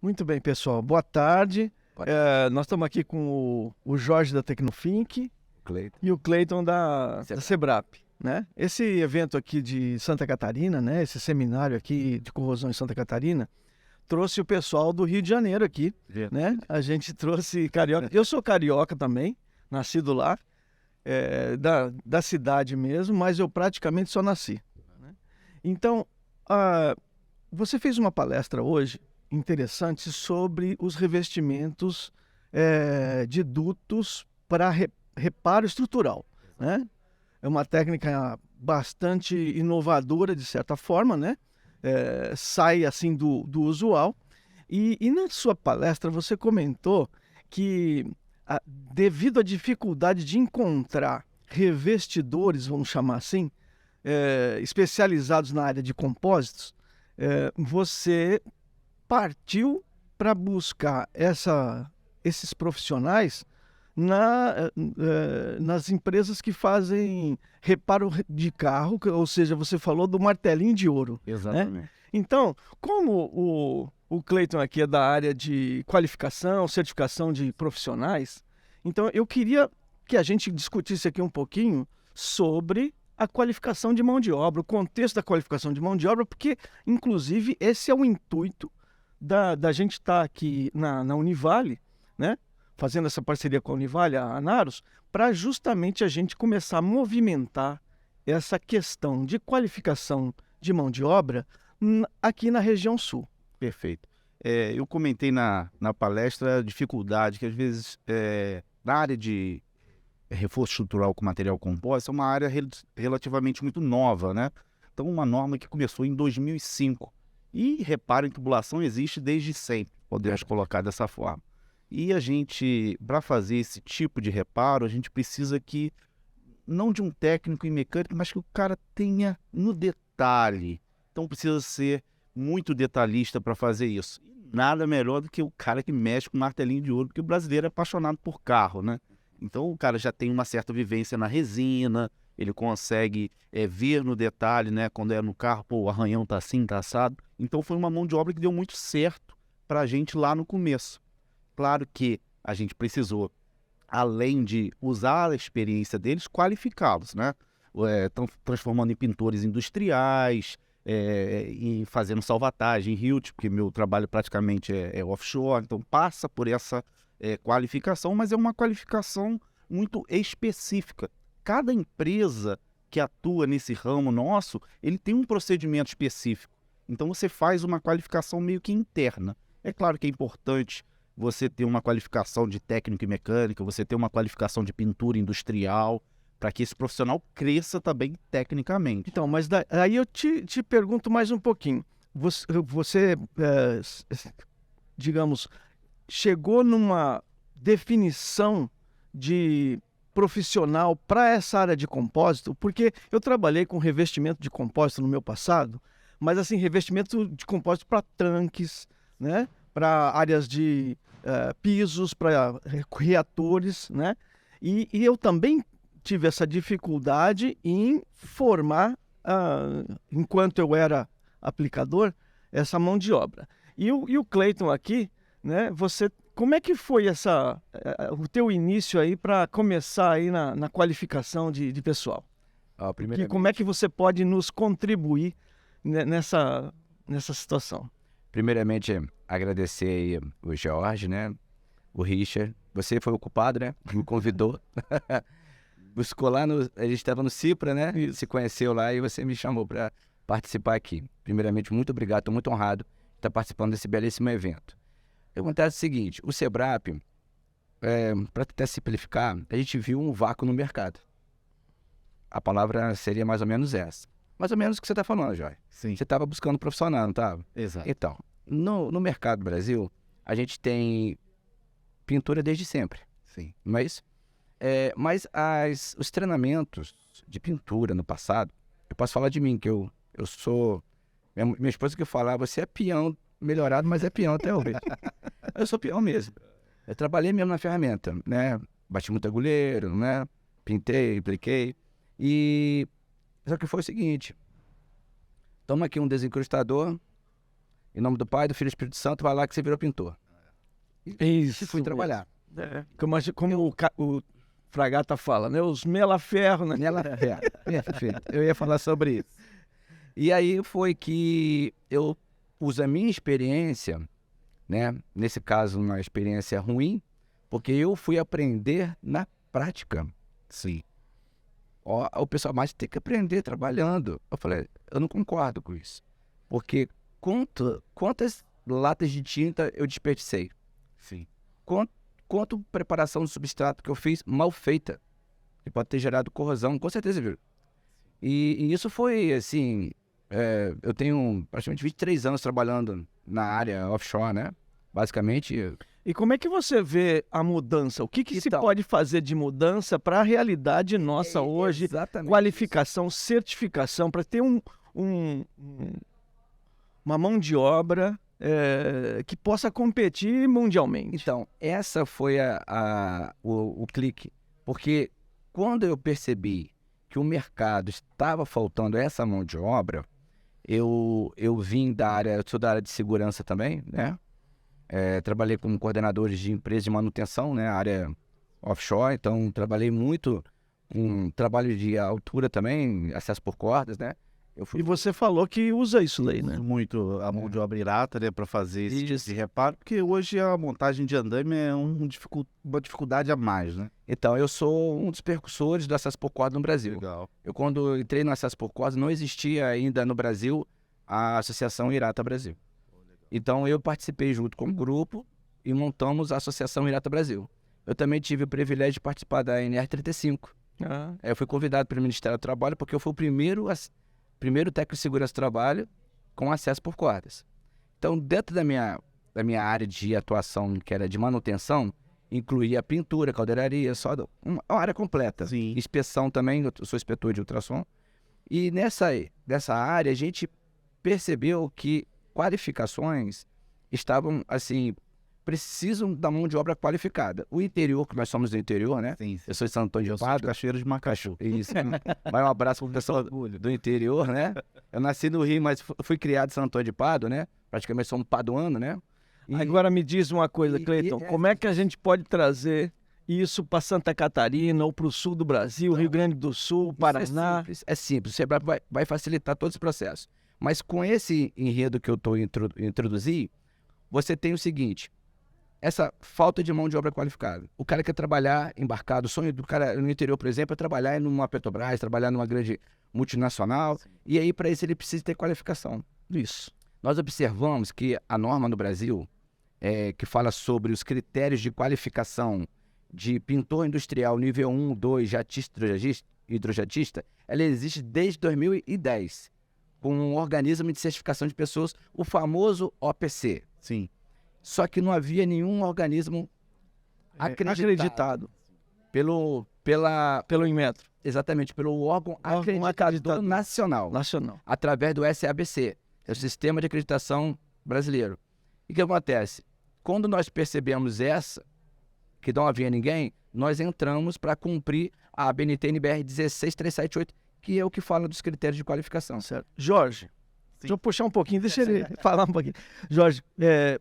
Muito bem, pessoal. Boa tarde. Boa tarde. Nós estamos aqui com o Jorge da Tecnofink Cleiton. e o Cleiton da Sebrap, né? Esse evento aqui de Santa Catarina, né? Esse seminário aqui de corrosão em Santa Catarina, trouxe o pessoal do Rio de Janeiro aqui, né? A gente trouxe carioca. Eu sou carioca também, nascido lá, da cidade mesmo, mas eu praticamente só nasci, né? Então, você fez uma palestra hoje interessante sobre os revestimentos de dutos para reparo estrutural, né? É uma técnica bastante inovadora, de certa forma, né? Sai assim do usual. E na sua palestra você comentou que, devido à dificuldade de encontrar revestidores, vamos chamar assim, especializados na área de compósitos, você partiu para buscar esses profissionais nas empresas que fazem reparo de carro, ou seja, você falou do martelinho de ouro. Exatamente. Né? Então, como o Cleiton aqui é da área de qualificação, certificação de profissionais, então eu queria que a gente discutisse aqui um pouquinho sobre a qualificação de mão de obra, o contexto da qualificação de mão de obra, porque, inclusive, esse é o intuito da gente estar aqui na Univale, né? Fazendo essa parceria com a Univale, a Anaros, para justamente a gente começar a movimentar essa questão de qualificação de mão de obra aqui na região sul. Perfeito. Eu comentei na palestra a dificuldade que, às vezes, na área de reforço estrutural com material composto, é uma área relativamente muito nova, né? Então, uma norma que começou em 2005. E reparo em tubulação existe desde sempre, podemos colocar dessa forma. E a gente, para fazer esse tipo de reparo, a gente precisa que, não de um técnico em mecânica, mas que o cara tenha no detalhe. Então precisa ser muito detalhista para fazer isso. E nada melhor do que o cara que mexe com martelinho de ouro, porque o brasileiro é apaixonado por carro, né? Então o cara já tem uma certa vivência na resina, ele consegue ver no detalhe, né? Quando é no carro, pô, o arranhão tá assim, tá assado. Então foi uma mão de obra que deu muito certo para a gente lá no começo. Claro que a gente precisou, além de usar a experiência deles, qualificá-los, né? Transformando em pintores industriais, e fazendo salvatagem, hilt, porque meu trabalho praticamente é offshore, então passa por essa qualificação, mas é uma qualificação muito específica. Cada empresa que atua nesse ramo nosso, ele tem um procedimento específico. Então você faz uma qualificação meio que interna. É claro que é importante você ter uma qualificação de técnico e mecânica, você ter uma qualificação de pintura industrial, para que esse profissional cresça também tecnicamente. Então, mas aí eu te pergunto mais um pouquinho. Você digamos, chegou numa definição de profissional para essa área de compósito? Porque eu trabalhei com revestimento de compósito no meu passado, mas assim, revestimento de compósito para tanques, né? Para áreas de pisos, para reatores, né? E eu também tive essa dificuldade em formar, enquanto eu era aplicador, essa mão de obra. E o Cleiton aqui, né? Como é que foi o teu início aí para começar aí na qualificação de pessoal? E como é que você pode nos contribuir nessa situação? Primeiramente, agradecer aí o Jorge, né? O Richard. Você foi o culpado, né? Me convidou. Buscou lá, a gente estava no Cipra, né? Isso. Se conheceu lá e você me chamou para participar aqui. Primeiramente, muito obrigado, estou muito honrado de estar participando desse belíssimo evento. Acontece o seguinte, o Sebrap, para tentar simplificar, a gente viu um vácuo no mercado. A palavra seria mais ou menos essa. Mais ou menos o que você está falando, Jorge. Sim. Você estava buscando profissional, não estava? Exato. Então, no mercado do Brasil, a gente tem pintura desde sempre. Sim. Não é isso? Mas os treinamentos de pintura no passado, eu posso falar de mim, que eu sou... Minha esposa que fala, você é peão melhorado, mas é peão até hoje. Eu sou peão mesmo. Eu trabalhei mesmo na ferramenta, né? Bati muito agulheiro, né? Pintei, apliquei. Só que foi o seguinte, toma aqui um desencrustador, Em nome do Pai, do Filho e do Espírito Santo, vai lá que você virou pintor. Isso. E fui trabalhar. Como o Fragata fala, né? Os mela-ferro, né? Perfeito. Eu ia falar sobre isso. E aí foi que eu uso a minha experiência, né? Nesse caso, uma experiência ruim, porque eu fui aprender na prática. Sim. O pessoal mais tem que aprender trabalhando. Eu falei, eu não concordo com isso. Porque quantas latas de tinta eu desperdicei? Sim. Quanto preparação do substrato que eu fiz mal feita, que pode ter gerado corrosão, com certeza, viu? E isso foi, assim, eu tenho praticamente 23 anos trabalhando na área offshore, né? Basicamente. E como é que você vê a mudança? O que se Então, pode fazer de mudança para a realidade nossa hoje? Exatamente. Qualificação, certificação, para ter uma mão de obra que possa competir mundialmente. Então, essa foi o clique. Porque quando eu percebi que o mercado estava faltando essa mão de obra, eu vim eu sou da área de segurança também, né? Trabalhei como coordenadores de empresas de manutenção, né? Área offshore, então trabalhei muito com trabalho de altura também, acesso por cordas, né? E você falou que usa isso aí, né? Muito a mão de obra irata, né, para fazer esse tipo Isso. de reparo, porque hoje a montagem de andaime é uma dificuldade a mais, né? Então, eu sou um dos percussores do acesso por corda no Brasil. Legal. Eu, quando entrei no acesso por corda, não existia ainda no Brasil a Associação Irata Brasil. Então, eu participei junto com o grupo e montamos a Associação Irata Brasil. Eu também tive o privilégio de participar da NR35. Eu fui convidado pelo Ministério do Trabalho porque eu fui o primeiro técnico de segurança do trabalho com acesso por cordas. Então, dentro da minha área de atuação, que era de manutenção, incluía pintura, caldeiraria, uma área completa. Sim. Inspeção também, eu sou inspetor de ultrassom. E nessa área, a gente percebeu que qualificações estavam, assim, precisam da mão de obra qualificada. O interior, que nós somos do interior, né? Sim. Eu sou de Santo Antônio de Eu sou de Pádua. Cachoeira de Macaxu. Isso. Vai um abraço pro pessoal do interior, né? Eu nasci no Rio, mas fui criado em Santo Antônio de Pádua, né? Praticamente sou um paduano, né? Agora me diz uma coisa, Cleiton, como é que a gente pode trazer isso para Santa Catarina ou para o sul do Brasil, Rio Grande do Sul, Paraná? É simples. O Sebrae vai facilitar todo esse processo. Mas com esse enredo que eu estou introduzir, você tem o seguinte: essa falta de mão de obra qualificada. O cara quer trabalhar embarcado, o sonho do cara no interior, por exemplo, é trabalhar numa Petrobras, trabalhar numa grande multinacional, e aí para isso ele precisa ter qualificação. Isso. Nós observamos que a norma no Brasil, que fala sobre os critérios de qualificação de pintor industrial nível 1, 2, hidrojatista, ela existe desde 2010, com um organismo de certificação de pessoas, o famoso OPC. Sim. Só que não havia nenhum organismo acreditado pelo Inmetro. Exatamente, pelo órgão acreditador nacional, através do SABC, é o Sistema de Acreditação Brasileiro. E o que acontece? Quando nós percebemos que não havia ninguém, nós entramos para cumprir a BNT-NBR 16378, que é o que fala dos critérios de qualificação. Certo. Jorge, deixa eu puxar um pouquinho, deixa ele falar um pouquinho. Jorge,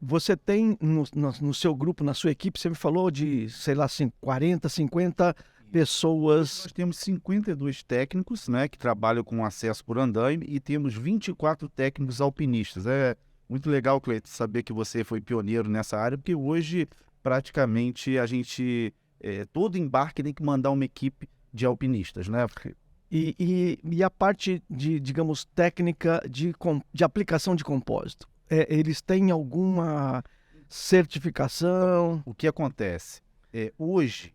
você tem no seu grupo, na sua equipe, você me falou de, sei lá, assim, 40, 50 pessoas. Nós temos 52 técnicos, né, que trabalham com acesso por andaime e temos 24 técnicos alpinistas. É muito legal, Cleiton, saber que você foi pioneiro nessa área, porque hoje, praticamente, a gente, todo embarque tem que mandar uma equipe de alpinistas, né? Porque... E a parte de, digamos, técnica de aplicação de compósito? Eles têm alguma certificação? O que acontece? Hoje,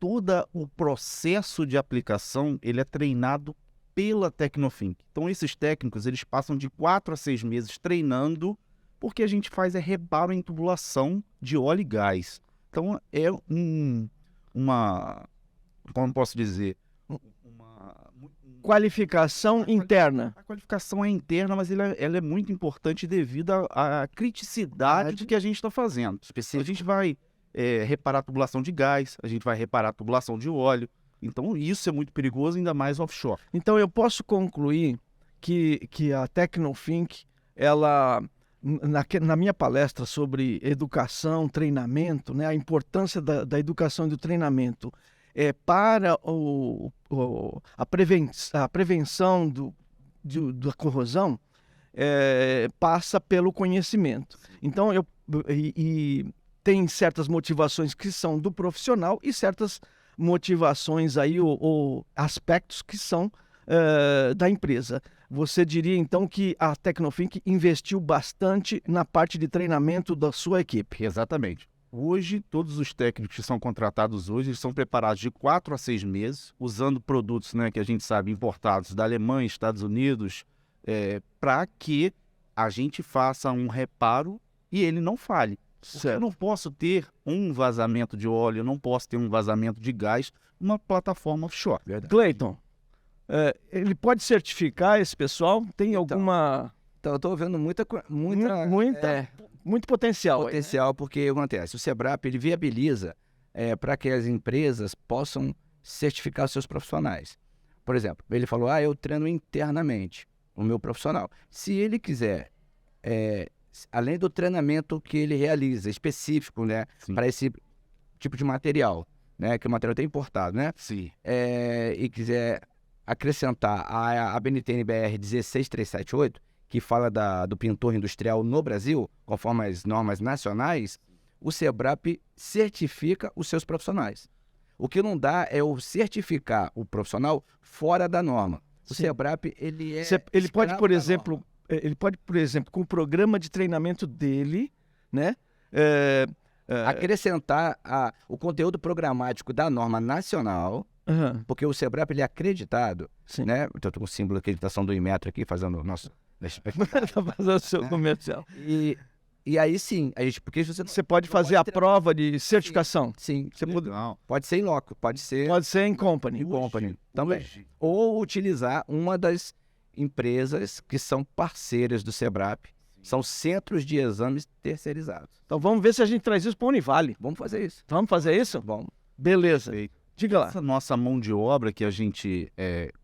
todo o processo de aplicação ele é treinado pela Tecnofink. Então, esses técnicos eles passam de 4 a 6 meses treinando, porque a gente faz reparo em tubulação de óleo e gás. Então, é como posso dizer? Qualificação interna. A qualificação é interna, mas ela é muito importante devido à criticidade do que a gente está fazendo. A gente vai reparar a tubulação de gás, a gente vai reparar a tubulação de óleo. Então, isso é muito perigoso, ainda mais offshore. Então, eu posso concluir que a Tecnofink, ela na minha palestra sobre educação, treinamento, né, a importância da educação e do treinamento para a prevenção da corrosão, passa pelo conhecimento. Então, tem certas motivações que são do profissional e certas motivações aí, ou aspectos que são da empresa. Você diria, então, que a Tecnofink investiu bastante na parte de treinamento da sua equipe? Exatamente. Hoje, todos os técnicos que são contratados hoje, eles são preparados de 4 a 6 meses, usando produtos, né, que a gente sabe, importados da Alemanha, Estados Unidos, para que a gente faça um reparo e ele não falhe. Porque eu não posso ter um vazamento de óleo, eu não posso ter um vazamento de gás numa plataforma offshore. Cleiton, ele pode certificar esse pessoal? Tem alguma... Então, eu estou vendo muito potencial. Potencial, aí, né? Porque acontece, o SEBRAP ele viabiliza para que as empresas possam certificar os seus profissionais. Por exemplo, ele falou, eu treino internamente o meu profissional. Se ele quiser, além do treinamento que ele realiza, específico, né, para esse tipo de material, né, que o material tem importado, né? Sim. E quiser acrescentar a BNT-NBR 16378, que fala do pintor industrial no Brasil, conforme as normas nacionais, o SEBRAP certifica os seus profissionais. O que não dá é o certificar o profissional fora da norma. O SEBRAP, ele pode, por exemplo, com o programa de treinamento dele, né? Acrescentar o conteúdo programático da norma nacional, porque o SEBRAP ele é acreditado, né? Então, estou com o símbolo de acreditação do Inmetro aqui, fazendo o nosso... Tá fazendo o seu comercial. E aí sim, porque você pode fazer a prova de certificação. Sim. Pode ser em loco, pode ser em company. Também. Ou utilizar uma das empresas que são parceiras do SEBRAP. São centros de exames terceirizados. Então vamos ver se a gente traz isso para a Univale. Vamos fazer isso. Vamos fazer isso? Vamos. Beleza. Diga lá. Essa nossa mão de obra que a gente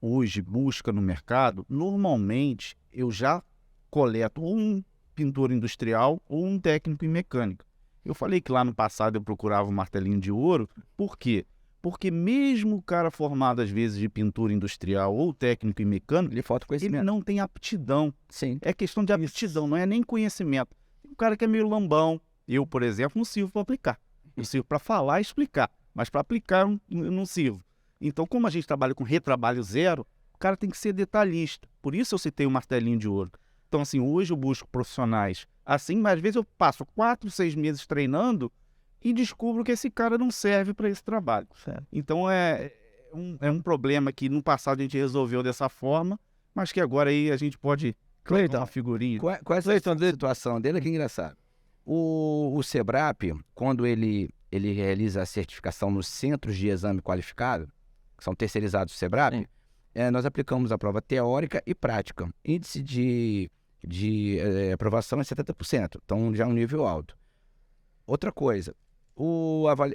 hoje busca no mercado, normalmente eu já coleto ou um pintor industrial ou um técnico em mecânica. Eu falei que lá no passado eu procurava um martelinho de ouro. Por quê? Porque mesmo o cara formado às vezes de pintura industrial ou técnico em mecânica, ele falta conhecimento. Ele não tem aptidão. Sim. É questão de aptidão, não é nem conhecimento. Tem um cara que é meio lambão. Eu, por exemplo, não sirvo para aplicar. Eu sirvo para falar e explicar. Mas para aplicar eu não sirvo. Então, como a gente trabalha com retrabalho zero, o cara tem que ser detalhista. Por isso eu citei o martelinho de ouro. Então, assim, hoje eu busco profissionais assim, mas às vezes eu passo 4, 6 meses treinando e descubro que esse cara não serve para esse trabalho. Certo. Então, é um problema que no passado a gente resolveu dessa forma, mas que agora aí a gente pode... Cleiton, uma figurinha. Qual é a situação dele? Que engraçado. O SEBRAP, quando ele realiza a certificação nos centros de exame qualificado, que são terceirizados do SEBRAP, nós aplicamos a prova teórica e prática. Índice de aprovação é 70%, então já é um nível alto. Outra coisa,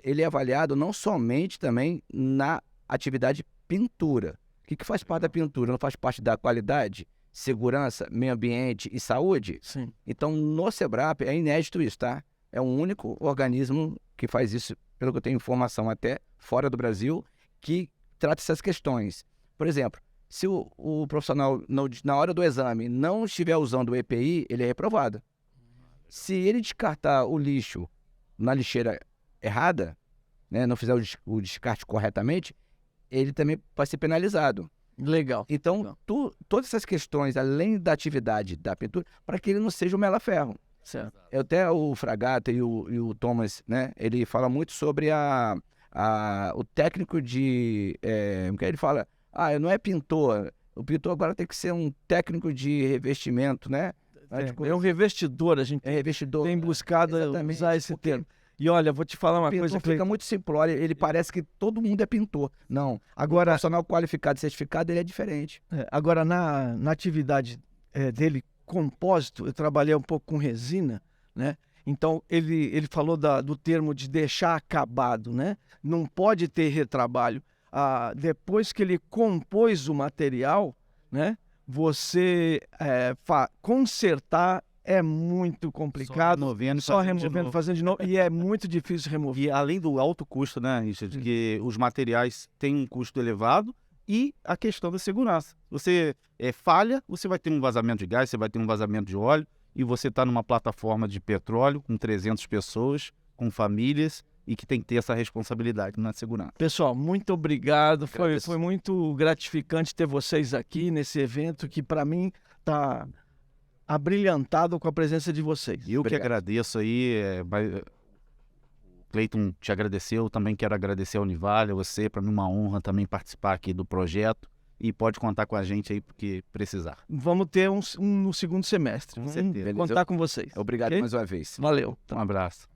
ele é avaliado não somente também na atividade pintura. O que faz parte da pintura? Não faz parte da qualidade, segurança, meio ambiente e saúde? Sim. Então, no SEBRAP é inédito isso, tá? É o único organismo que faz isso, pelo que eu tenho informação até fora do Brasil, que trata essas questões. Por exemplo, se o profissional, na hora do exame, não estiver usando o EPI, ele é reprovado. Se ele descartar o lixo na lixeira errada, né, não fizer o descarte corretamente, ele também vai ser penalizado. Legal. Então, todas essas questões, além da atividade da pintura, para que ele não seja um mela-ferro. Certo. Até o Fragata e o Thomas, né, ele fala muito sobre o técnico de... que ele fala, não é pintor, o pintor agora tem que ser um técnico de revestimento, né? É um revestidor, a gente tem buscado usar esse termo. E olha, vou te falar uma coisa... fica muito simplório, ele parece que todo mundo é pintor. Não, agora, o profissional qualificado e certificado, ele é diferente. Agora, na atividade dele, compósito, eu trabalhei um pouco com resina, né? Então, ele falou do termo de deixar acabado, né? Não pode ter retrabalho. Depois que ele compôs o material, né? Você consertar é muito complicado. Só removendo, fazendo de novo. E é muito difícil remover. E além do alto custo, né, Richard? Que os materiais têm um custo elevado e a questão da segurança. Você falha, você vai ter um vazamento de gás, você vai ter um vazamento de óleo e você está numa plataforma de petróleo com 300 pessoas, com famílias e que tem que ter essa responsabilidade na segurança. Pessoal, muito obrigado. Foi muito gratificante ter vocês aqui nesse evento que, para mim, está abrilhantado com a presença de vocês. Eu que agradeço aí. O Cleiton te agradeceu, também quero agradecer ao Univale, a você. Para mim é uma honra também participar aqui do projeto. E pode contar com a gente aí porque precisar. Vamos ter um no segundo semestre. Com certeza. Contar com vocês. Obrigado mais uma vez. Valeu. Um abraço.